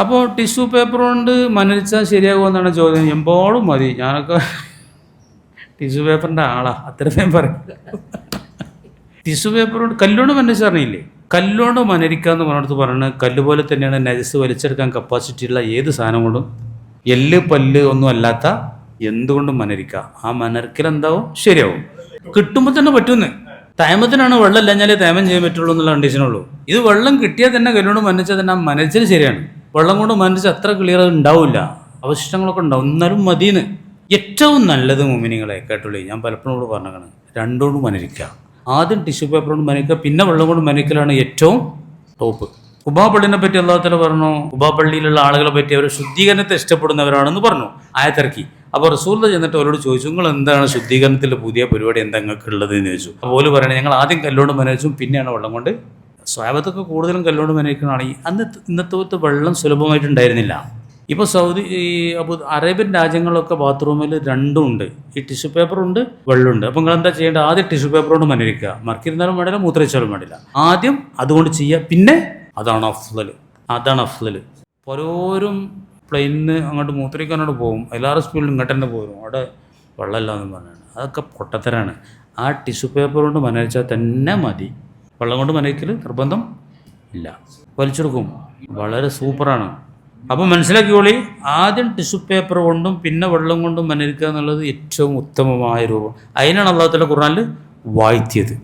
അപ്പോൾ tissue paper കൊണ്ട് മനരിച്ചാൽ ശരിയാകുമെന്നാണ് ചോദ്യം. എമ്പോഴും മതി, ഞാനൊക്കെ ടിഷ്യൂ പേപ്പറിൻ്റെ ആളാ, അത്രയും പറയും. ടിഷ്യൂ പേപ്പർ കൊണ്ട് കല്ലുകൊണ്ട് മനരിച്ചാൽ അറിയില്ലേ? കല്ലുകൊണ്ട് മനരിക്കുക എന്ന് പറഞ്ഞിടത്ത് പറയുന്നത് കല്ല് പോലെ തന്നെയാണ് നജസ് വലിച്ചെടുക്കാൻ കപ്പാസിറ്റി ഉള്ള ഏത് സാധനം കൊണ്ടും, എല്ല് പല്ല് ഒന്നും അല്ലാത്ത എന്തുകൊണ്ടും മനരിക്കുക. ആ മനരിക്കൽ എന്താവും, ശരിയാവും. കിട്ടുമ്പോൾ തന്നെ പറ്റുമെന്ന്. തേമത്തിനാണ് വെള്ളം ഇല്ലാഞ്ഞാലേ തേമം ചെയ്യാൻ പറ്റുള്ളൂ എന്നുള്ള കണ്ടീഷനുള്ളൂ. ഇത് വെള്ളം കിട്ടിയാൽ തന്നെ കല്ലുകൊണ്ട് മനരിച്ചാൽ തന്നെ ആ മനരിച്ചൽ ശരിയാണ്. വെള്ളം കൊണ്ട് മനരിച്ചാൽ അത്ര ക്ലിയർ ഉണ്ടാവില്ല, അവശിഷ്ടങ്ങളൊക്കെ ഉണ്ടാവും, എന്നാലും മതിയെന്ന്. ഏറ്റവും നല്ലത് മുഅ്മിനീങ്ങളെ കേട്ടോളി, ഞാൻ പലപ്പോഴും ഇവിടെ പറഞ്ഞതാണ്, രണ്ടുകൊണ്ടും മനരിക്കുക. ആദ്യം ടിഷ്യൂ പേപ്പർ കൊണ്ട് മനരിക്കുക, പിന്നെ വെള്ളം കൊണ്ട് മനരിക്കലാണ് ഏറ്റവും ടോപ്പ്. ഖുബാ പള്ളിനെ പറ്റി അല്ലാഹു തആല പറഞ്ഞു, ഖുബാ പള്ളിയിലുള്ള ആളുകളെ പറ്റി അവർ ശുദ്ധീകരണത്തെ ഇഷ്ടപ്പെടുന്നവരാണെന്ന് പറഞ്ഞു, ആയത്തിറക്കി. അപ്പോൾ റസൂൽ ചെന്നിട്ട് അവരോട് ചോദിച്ചു, നിങ്ങൾ എന്താണ് ശുദ്ധീകരണത്തിൻ്റെ പുതിയ പരിപാടി എന്താ നിങ്ങൾക്ക് ഉള്ളത് എന്ന് ചോദിച്ചു. അപ്പോൾ പറയണേ, ഞങ്ങൾ ആദ്യം കല്ലുകൊണ്ട് മനരിച്ചു, പിന്നെയാണ് വെള്ളം കൊണ്ട്. സ്വഹാബത്തൊക്കെ കൂടുതലും കല്ലുകൊണ്ട് മനരിക്കണതാണ്. ഇന്നത്തെ വെള്ളം സുലഭമായിട്ടുണ്ടായിരുന്നില്ല. ഇപ്പോൾ അറേബ്യൻ രാജ്യങ്ങളിലൊക്കെ ബാത്റൂമിൽ രണ്ടും ഉണ്ട്, ഈ ടിഷ്യൂ പേപ്പറുണ്ട്, വെള്ളമുണ്ട്. അപ്പോൾ നിങ്ങൾ എന്താ ചെയ്യേണ്ടത്, ആദ്യം ടിഷ്യൂ പേപ്പർ കൊണ്ട് മനരിക്കുക, മറക്കിരുന്നാലും വേണ്ടില്ല, മൂത്രയിച്ചാലും വേണ്ടില്ല. ആദ്യം അതുകൊണ്ട് ചെയ്യുക, പിന്നെ അതാണ് അഫ്ളൽ. പലരും പ്ലെയിനിന് അങ്ങോട്ട് മൂത്രിക്കാനോട് പോകും, എല്ലാവരും സ്പീഡിൽ ഇങ്ങോട്ട് തന്നെ പോരും, അവിടെ വെള്ളമില്ലാന്ന് പറഞ്ഞാണ്. അതൊക്കെ പൊട്ടത്തരാണ്. ആ ടിഷ്യൂ പേപ്പർ കൊണ്ട് മനരിച്ചാൽ തന്നെ മതി, വെള്ളം കൊണ്ട് മനരിക്കൽ നിർബന്ധം ഇല്ല. വലിച്ചെടുക്കും, വളരെ സൂപ്പറാണ്. അപ്പം മനസ്സിലാക്കിയോളി, ആദ്യം ടിഷ്യൂ പേപ്പർ കൊണ്ടും പിന്നെ വെള്ളം കൊണ്ടും മനരിക്കുക എന്നുള്ളത് ഏറ്റവും ഉത്തമമായ രൂപം. അതിനാണ് അല്ലാഹു തആല ഖുർആനിൽ വാഴ്ത്തിയത്.